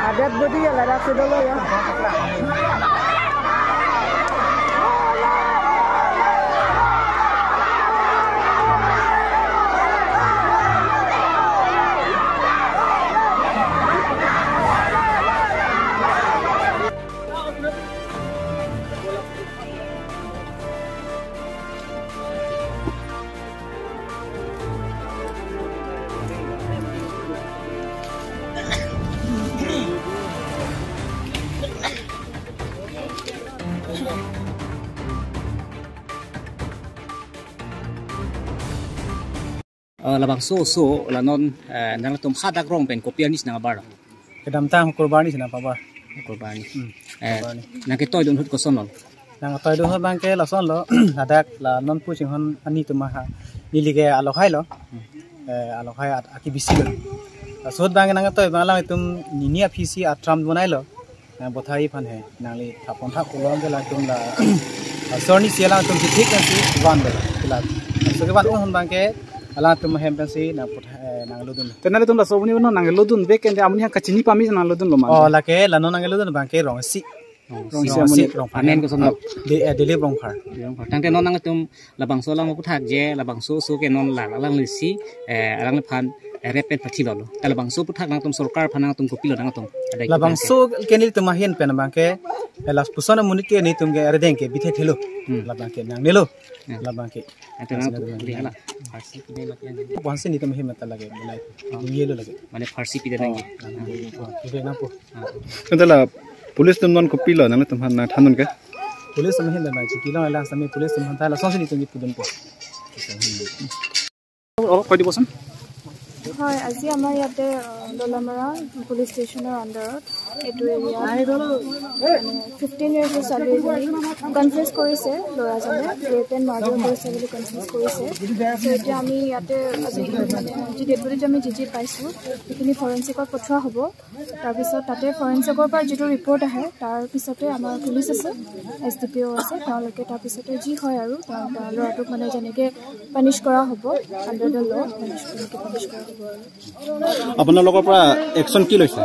Adat budi ya ladak dulu ya. Labang so la non nang tum khadak rong pen kopian nis na bar kedam tang kurbani sina pabar kurbani nang ke toy don hut ko sonol nang toy don bang ke la son lo hadak la non pu sing hon ani tuma ha nilige alo khai lo alo khai aki bisi lo sot bang nang toy bang la tum ninia pc atram bonai lo na bothai phan he nang li thapon thap kolom ke la tum la sorni siala tum thik na si wan de la so ke ban hon bang ke ala tum hem pensi na put nang ludun Tenale tum la sobuni no nang ludun be ken amuni ha kachini pami nang ludun lo ma. Oh la ke la no nang ludun bang ke rong si rong amen ko sonol de le rong phar tang te non nang tum labang so lang puthak je labang so ke non la lang lisi alang phan repet pathi lo ta labang so puthak nang tum sarkar phan nang tum ko pilo nang tum labang so ke ni tum hian pen bang ke las pusana munit ke ni tum ke are den ke bithe thelo labang ke nang nelo labang ke ata nang tum hala farsi pide la ke bonse ni tum he mata lage mulai yelo lage mane farsi pide nang ide na po Tentala pulis tum non kopi lo nang tum han na thanun ke. pulis tum he na chi kilo la sami pulis tum han ta la sonse ni tum pudun po Oh koi di bosan. হয় আজি আমাৰ ইয়াতে দলামাৰা police ষ্টেচনৰ আণ্ডাৰত এইটো এৰিয়াত 15 years ছোৱালী এজনী কনফেছ কৰিছে ল'ৰাজনে ৰেপ এণ্ড মাৰ্ডাৰ কৰিছে বুলি কনফেছ কৰিছে চ' এতিয়া আমি ইয়াতে আজি মানে যি ডেড বডিটো আমি যি পাইছোঁ সেইখিনি ফৰেঞ্চিকত পঠোৱা হ'ব তাৰপিছত তাতে ফৰেঞ্চিকৰ পৰা যিটো ৰিপৰ্ট আহে তাৰ পিছতে আমাৰ পুলিচ আছে SDPO আছে তেওঁলোকে তাৰপিছতে যি হয় আৰু ল'ৰাটোক মানে যেনেকৈ পানিছ কৰা হ'ব আণ্ডাৰ দ্য ল' পানিছ কৰা হ'ব আপোনালোকৰ পৰা একচন কি লৈছে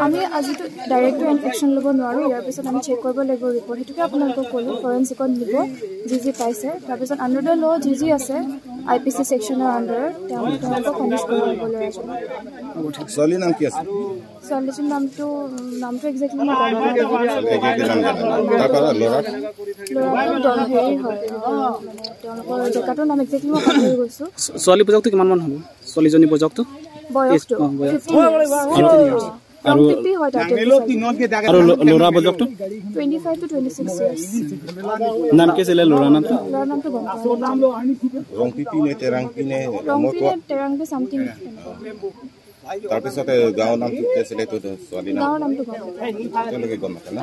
আমি আজিতো ডাইৰেক্ট একচন ল'ব নোৱাৰোঁ ইয়াৰ পিছত আমি চেক কৰিব লাগিব ৰিপৰ্ট সেইটোকে আপোনালোকক ক'লোঁ ফৰেঞ্চিকত নিব যি পাইছে তাৰপিছত আণ্ডাৰ দ্য ল' যি আছে IPC ছেকশ্যনৰ আণ্ডাৰত তেওঁলোকক পানিছ কৰা হ'ব ল'ৰাজনক ছোৱালীৰ নাম কি আছে ছোৱালীজনীৰ নামটো একজেক্টলি ল'ৰাটো হেৰি হয় তেওঁলোকৰ জেগাটোৰ নাম একজেক্টলি মই পাহৰি গৈছোঁ ছোৱালী বয়সটো কিমান মান হ'ব ছোৱালীজনী বয়সটো বয়সটো 15 আৰু আৰু ল'ৰা বয়সটো 25 to 26 years নাম কি আছিল ল'ৰা নামটো ৰং পিপি নে তেৰাং পিনে তেৰাং পি সামথিং তাৰপিছতে গাঁৱৰ নামটো কি আছিলে এইটো ছোৱালী নাম গাঁৱৰ নামটো তেওঁলোকে গম নাপালে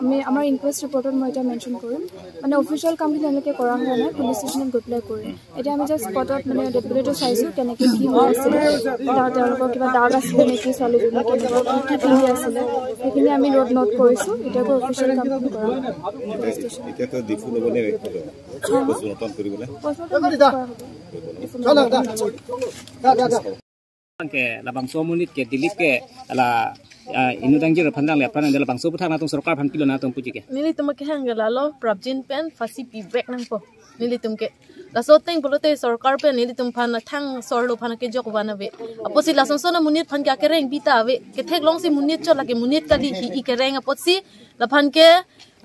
মানে আমাৰ ইনকুৱেষ্ট ৰিপৰ্টত মই এতিয়া মেনশ্যন কৰিম মানে অফিচিয়েল কামখিনি তেওঁলোকে কৰা হোৱা নাই পুলিচ ষ্টেচনত গৈ পেলাই কৰিম এতিয়া আমি জাষ্ট স্পটত মানে ডেপুটেটো চাইছোঁ কেনেকৈ কি হৈ আছিলে তেওঁলোকৰ কিবা দাগ আছিলে নেকি ছোৱালীজনী কেনেকুৱা কি পিন্ধি আছিলে সেইখিনি আমি নোট কৰিছোঁ এতিয়া গৈ অফিচিয়েল কামখিনি কৰা পুলিচ ষ্টেচন এতিয়াতো ডিফু ল'বলৈ নতুন কৰিবলৈ ke labang so munit ke dilip ke ala inudang jir phandang le pran labang so puthak na tum sarkar phan kilo na tum puji ke nili tum ke hang la lo prabjin pen fasi pi back nang po nili tum ke la so teng bolote sarkar pe nili tum phan thang sor lo phan ke jok wana be aposi la son na munit phan ke reng bita ave ke thek long si munit chola ke munit kali hi ke reng aposi la phan ke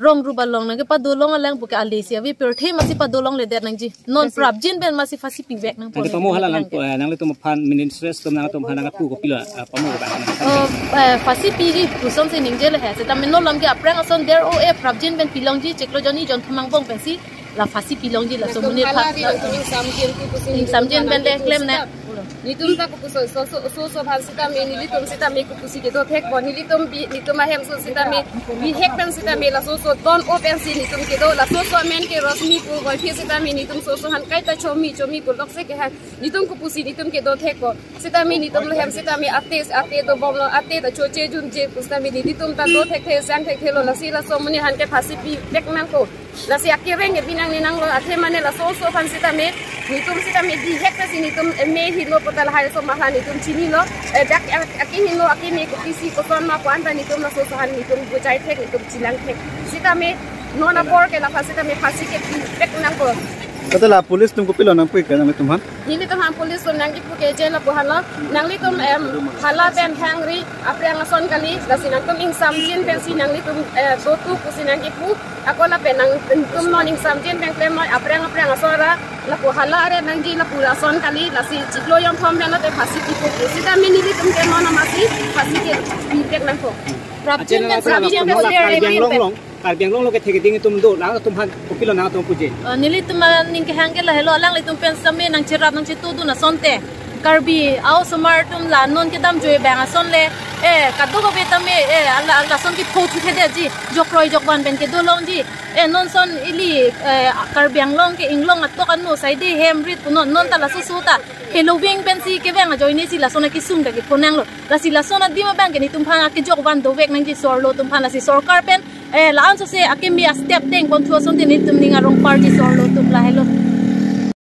rong rubalong nang ke pa dolong alang buka alesi ave perthe masi pa dolong le der nang ji non prabjin pen masi fasi pi back nang po ke pamo hala nang le tum phan ministres tum nang tum phan nang pu ko pilo pamo ba fasi pi ji pusom se ningjel hai se ta menno lam ke aprang ason der o e prabjin pen pilong ji cheklo joni jon thumang bong pensi la fasi pilong ji la so munit pha samjen ben le claim na nitum ta ko so bhansita me nilitum sita me ko pusi ke do thek bon nilitum ahem so sita me bi hek pen sita me la so don o pen si nitum ke do la so men ke rosmi ko goi phi sita me nitum so han kai ta chomi ko lok se ke ha nitum ko pusi nitum ke do thek ko sita me nitum lo hem sita me ate do bom lo ate ta choche jun je pusta me nitum ta do thek the sang thek thelo la si la so muni han ke phasi pi bek man ko la si akireng e binang ni nang lo athe mane la so phan sita me ni tum sita me di hek ta sini tum me hi lo potal hai so mahla ni tum chini lo dak aki hi lo aki me ko pisi ko son ma ko anta ni tum la so han ni tum bujai thek ni tum chilang thek sita me nona por ke la sita me phasi ke bek nang ko kata la polis tum kopilo nang pui kan nang tumhan nili tum han polis so nang ipu ke jela po hala nang li tum hala pen hangri apre ang son kali la sinang tum ing sam jin pen sinang li tum do tu ku sinang ipu akola pen nang tum non ing sam jin pen klem noi apre ang asora la po hala are nang ji la pula son kali la si chiklo yom thom pen la te phasi ki po sita me nili tum ke non masi phasi ke bibek nang ko Rapjin pen sabjin pen long karbiang long lo ke theke ding tum do na tum han kopilo na tum puje nili tum ning ke hangela hello lang li tum pen same nang chirap nang chitu du na sonte karbi au smart tum la non ke dam joy bang son le kadu go betame ala son ki photu the de ji jokroi jokban ben ke do long ji non son ili karbiang long ke inglong at to kan no sai de hem rit non ta la su su ta hello wing ben si ke bang joy ni si la son ki sum de ke ponang lo la si la son di ma bang ke ni tum phanga ke jokban do vek nang ji sor lo tum phana si sarkar pen la an so se akimi a step ding kon thua son de ni tum ninga rong party sor lo tum la hello